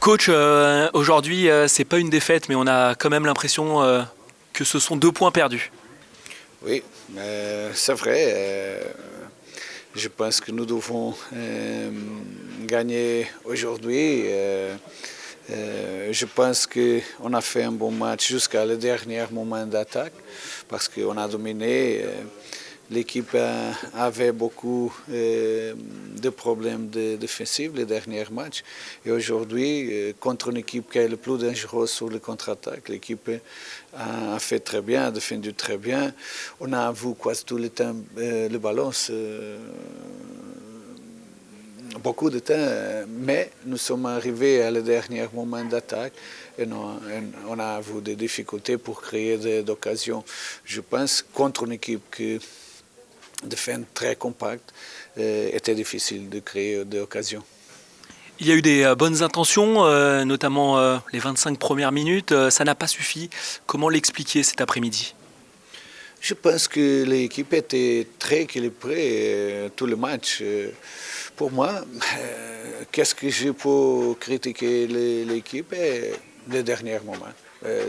Coach, aujourd'hui, c'est pas une défaite, mais on a quand même l'impression que ce sont 2 points perdus. Oui, c'est vrai. Je pense que nous devons gagner aujourd'hui. Je pense qu'on a fait un bon match jusqu'à le dernier moment d'attaque parce qu'on a dominé. L'équipe avait beaucoup de problèmes défensifs les derniers matchs. Et aujourd'hui, contre une équipe qui est le plus dangereuse sur le contre-attaque, l'équipe a fait très bien, a défendu très bien. On a vu quasi tout le temps le ballon, beaucoup de temps, mais nous sommes arrivés à le dernier moment d'attaque et on a vu des difficultés pour créer des occasions. Je pense contre une équipe qui défend très compact, était difficile de créer des occasions. Il y a eu des bonnes intentions, notamment les 25 premières minutes. Ça n'a pas suffi. Comment l'expliquer cet après-midi ? Je pense que l'équipe était très équilibrée tout le match. Pour moi, qu'est-ce que je peux critiquer l'équipe les derniers moments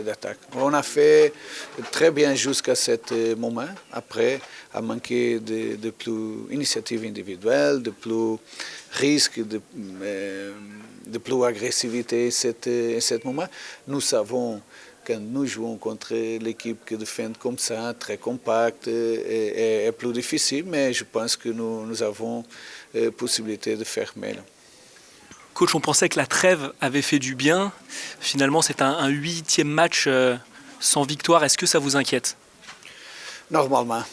d'attaque. On a fait très bien jusqu'à ce moment. Après, a manqué de plus initiatives individuelles, de plus risques, de plus agressivité à ce moment. Nous savons quand nous jouons contre l'équipe qui défend comme ça, très compacte, est plus difficile, mais je pense que nous avons possibilité de faire mieux. Coach, on pensait que la trêve avait fait du bien. Finalement, c'est un 8e match sans victoire. Est-ce que ça vous inquiète ? Normalement,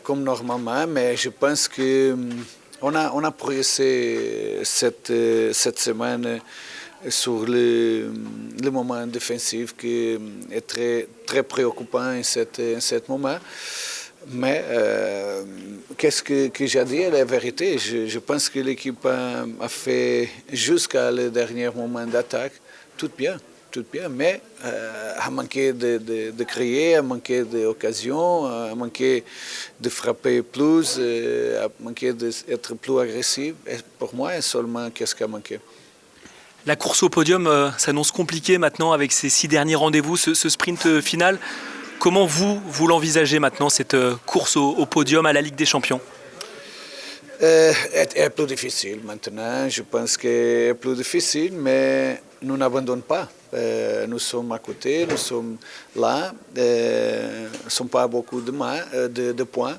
comme normalement, mais je pense qu'on a progressé cette semaine sur le moment défensif qui est très, très préoccupant en ce moment. Mais qu'est-ce que j'ai dit? La vérité, je pense que l'équipe a fait jusqu'à le dernier moment d'attaque tout bien, mais a manqué de créer, a manqué d'occasions, a manqué de frapper plus, a manqué d'être plus agressif. Et pour moi, seulement qu'est-ce qui a manqué? La course au podium s'annonce compliquée maintenant avec ces 6 derniers rendez-vous, ce sprint final. Comment vous l'envisagez maintenant, cette course au podium à la Ligue des Champions ? Est plus difficile maintenant. Je pense qu'elle est plus difficile, mais nous n'abandonnons pas. Nous sommes à côté, nous sommes là. Nous ne sommes pas beaucoup de points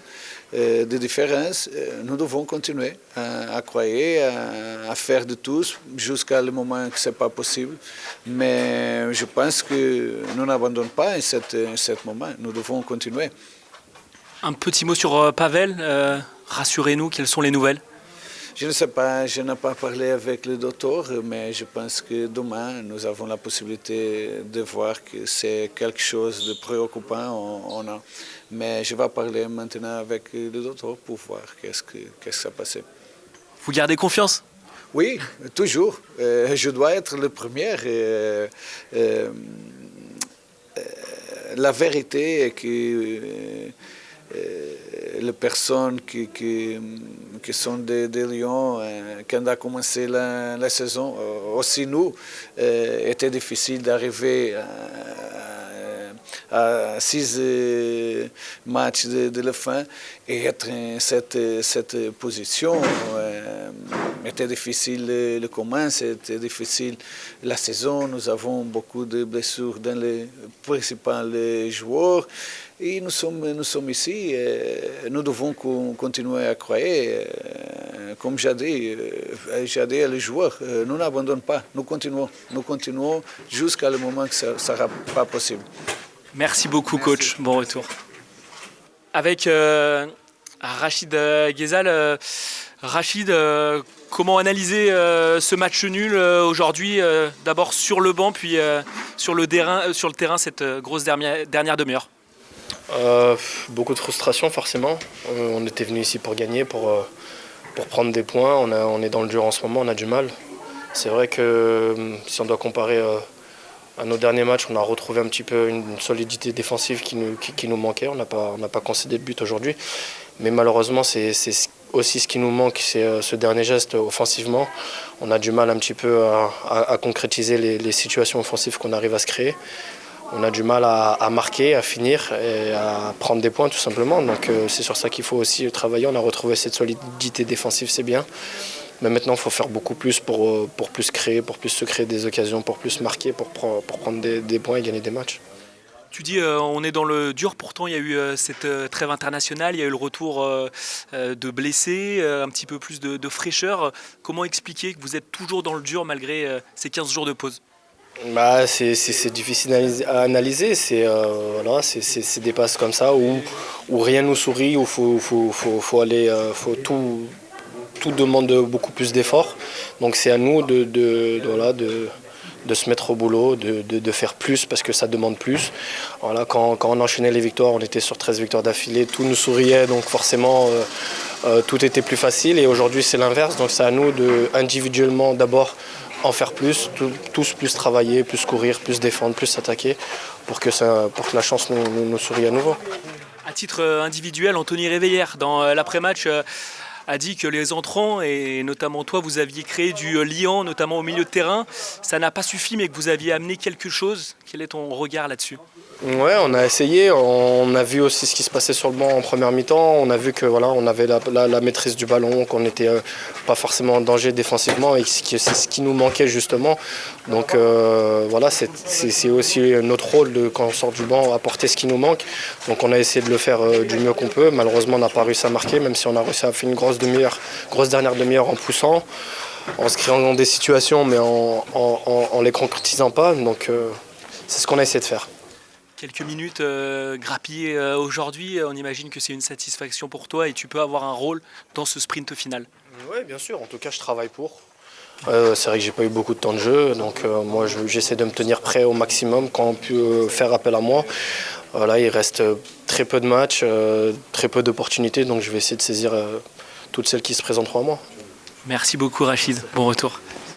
de différence. Nous devons continuer à croire, à faire de tout jusqu'à le moment que ce n'est pas possible. Mais je pense que nous n'abandonnons pas en ce moment. Nous devons continuer. Un petit mot sur Pavel. Rassurez-nous, quelles sont les nouvelles ? Je ne sais pas, je n'ai pas parlé avec le docteur, mais je pense que demain, nous avons la possibilité de voir que c'est quelque chose de préoccupant. Mais je vais parler maintenant avec le docteur pour voir qu'est-ce qui s'est passé. Vous gardez confiance ? Oui, toujours. Je dois être le premier. La vérité est que les personnes qui sont des Lions, quand a commencé la saison, aussi nous, était difficile d'arriver à 6 matchs de la fin et être en cette position. Était difficile le commence, c'était difficile la saison. Nous avons beaucoup de blessures dans les principaux joueurs. Et nous sommes ici, nous devons continuer à croire. Comme j'ai dit aux joueurs, nous n'abandonnons pas, nous continuons jusqu'à le moment que ça ne sera pas possible. Merci beaucoup, coach. Bon retour. Avec Rachid Ghezal. Rachid, comment analyser ce match nul aujourd'hui, d'abord sur le banc, puis sur le terrain cette grosse dernière demi-heure ? Beaucoup de frustration forcément. On était venu ici pour gagner, pour prendre des points. On est dans le dur en ce moment, on a du mal. C'est vrai que si on doit comparer à nos derniers matchs, on a retrouvé un petit peu une solidité défensive qui nous manquait. On n'a pas concédé de but aujourd'hui. Mais malheureusement, c'est ce aussi ce qui nous manque, c'est ce dernier geste offensivement. On a du mal un petit peu à concrétiser les situations offensives qu'on arrive à se créer. On a du mal à marquer, à finir et à prendre des points tout simplement. Donc c'est sur ça qu'il faut aussi travailler. On a retrouvé cette solidité défensive, c'est bien. Mais maintenant, il faut faire beaucoup plus pour plus créer, pour plus se créer des occasions, pour plus marquer, pour prendre des points et gagner des matchs. Tu dis on est dans le dur, pourtant il y a eu cette trêve internationale, il y a eu le retour de blessés, un petit peu plus de fraîcheur. Comment expliquer que vous êtes toujours dans le dur malgré ces 15 jours de pause? C'est difficile à analyser, c'est des passes comme ça où rien nous sourit, où faut aller, tout demande beaucoup plus d'efforts. Donc c'est à nous de se mettre au boulot, de faire plus parce que ça demande plus. Voilà, quand on enchaînait les victoires, on était sur 13 victoires d'affilée, tout nous souriait, donc forcément tout était plus facile. Et aujourd'hui c'est l'inverse, donc c'est à nous de individuellement d'abord en faire plus, tous plus travailler, plus courir, plus défendre, plus s'attaquer pour que la chance nous sourie à nouveau. À titre individuel, Anthony Réveillère, dans l'après-match, a dit que les entrants, et notamment toi, vous aviez créé du liant, notamment au milieu de terrain. Ça n'a pas suffi, mais que vous aviez amené quelque chose. Quel est ton regard là-dessus ? Ouais, on a essayé. On a vu aussi ce qui se passait sur le banc en première mi-temps. On a vu que on avait la maîtrise du ballon, qu'on n'était pas forcément en danger défensivement et c'est ce qui nous manquait justement. Donc c'est aussi notre rôle quand on sort du banc, apporter ce qui nous manque. Donc on a essayé de le faire du mieux qu'on peut. Malheureusement, on n'a pas réussi à marquer, même si on a réussi à faire une grosse dernière demi-heure en poussant, en se créant des situations, mais en les concrétisant pas. Donc c'est ce qu'on a essayé de faire. Quelques minutes grappillées aujourd'hui, on imagine que c'est une satisfaction pour toi et tu peux avoir un rôle dans ce sprint final. Oui, bien sûr, en tout cas je travaille pour. C'est vrai que j'ai pas eu beaucoup de temps de jeu, donc moi j'essaie de me tenir prêt au maximum quand on peut faire appel à moi. Là, il reste très peu de matchs, très peu d'opportunités, donc je vais essayer de saisir toutes celles qui se présenteront à moi. Merci beaucoup Rachid, bon retour.